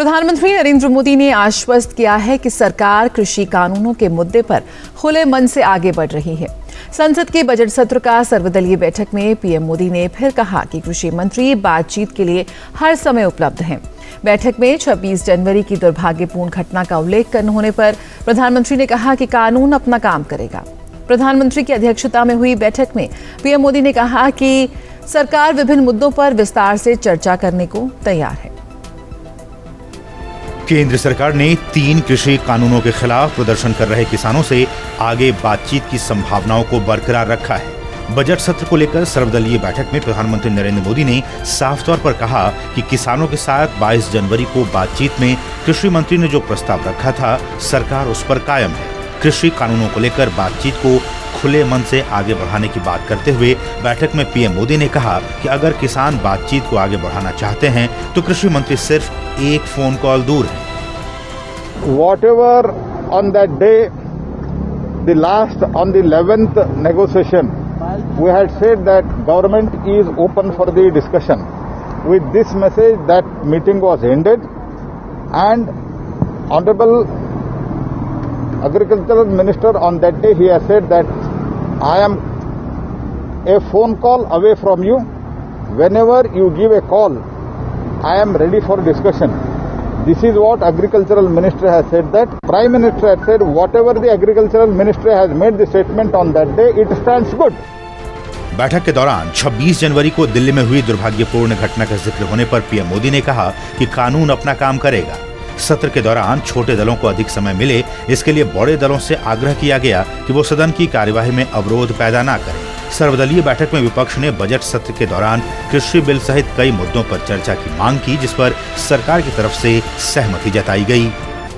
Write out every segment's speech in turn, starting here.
प्रधानमंत्री नरेंद्र मोदी ने आश्वस्त किया है कि सरकार कृषि कानूनों के मुद्दे पर खुले मन से आगे बढ़ रही है। संसद के बजट सत्र का सर्वदलीय बैठक में पीएम मोदी ने फिर कहा कि कृषि मंत्री बातचीत के लिए हर समय उपलब्ध हैं। बैठक में 26 जनवरी की दुर्भाग्यपूर्ण घटना का उल्लेख होने पर प्रधानमंत्री ने कहा कि कानून अपना काम करेगा। प्रधानमंत्री की अध्यक्षता में हुई बैठक में पीएम मोदी ने कहा कि सरकार विभिन्न मुद्दों पर विस्तार से चर्चा करने को तैयार है। केंद्र सरकार ने 3 कृषि कानूनों के खिलाफ प्रदर्शन कर रहे किसानों से आगे बातचीत की संभावनाओं को बरकरार रखा है। बजट सत्र को लेकर सर्वदलीय बैठक में प्रधानमंत्री नरेंद्र मोदी ने साफ तौर पर कहा कि किसानों के साथ 22 जनवरी को बातचीत में कृषि मंत्री ने जो प्रस्ताव रखा था, सरकार उस पर कायम है। कृषि कानूनों को लेकर बातचीत को खुले मन से आगे बढ़ाने की बात करते हुए बैठक में पीएम मोदी ने कहा कि अगर किसान बातचीत को आगे बढ़ाना चाहते हैं तो कृषि मंत्री सिर्फ एक फोन कॉल दूर है। Whatever on that day, on the 11th negotiation, we had said that government is open for the discussion. With this message, that meeting was ended, and Honorable Agricultural Minister on that day, he has said that I am a phone call away from you. Whenever you give a call, I am ready for discussion. This is what Agricultural Minister has said, that Prime Minister has said whatever the Agricultural Minister has made the statement on that day, it stands good. बैठक के दौरान 26 जनवरी को दिल्ली में हुई दुर्भाग्यपूर्ण घटना का जिक्र होने पर पीएम मोदी ने कहा कि कानून अपना काम करेगा। सत्र के दौरान छोटे दलों को अधिक समय मिले, इसके लिए बड़े दलों से आग्रह किया गया कि वो सदन की कार्यवाही में अवरोध पैदा न करें। सर्वदलीय बैठक में विपक्ष ने बजट सत्र के दौरान कृषि बिल सहित कई मुद्दों पर चर्चा की मांग की, जिस पर सरकार की तरफ से सहमति जताई गई।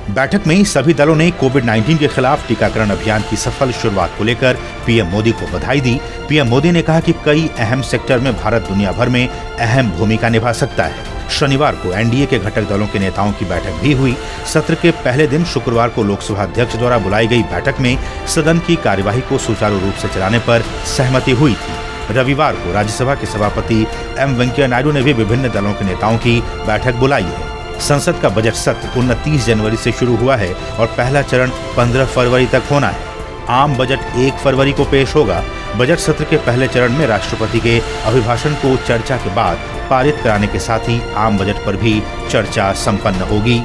बैठक में सभी दलों ने कोविड-19 के खिलाफ टीकाकरण अभियान की सफल शुरुआत को लेकर पीएम मोदी को बधाई दी। पीएम मोदी ने कहा कि कई अहम सेक्टर में भारत दुनिया भर में अहम भूमिका निभा सकता है। शनिवार को एनडीए के घटक दलों के नेताओं की बैठक भी हुई। सत्र के पहले दिन शुक्रवार को लोकसभा अध्यक्ष द्वारा बुलाई गई बैठक में सदन की कार्यवाही को सुचारू रूप से चलाने पर सहमति हुई थी। रविवार को राज्यसभा के सभापति एम वेंकैया नायडू ने भी विभिन्न दलों के नेताओं की बैठक बुलाई है। संसद का बजट सत्र 29 जनवरी से शुरू हुआ है और पहला चरण 15 फरवरी तक होना है। आम बजट 1 फरवरी को पेश होगा। बजट सत्र के पहले चरण में राष्ट्रपति के अभिभाषण को चर्चा के बाद पारित कराने के साथ ही आम बजट पर भी चर्चा संपन्न होगी।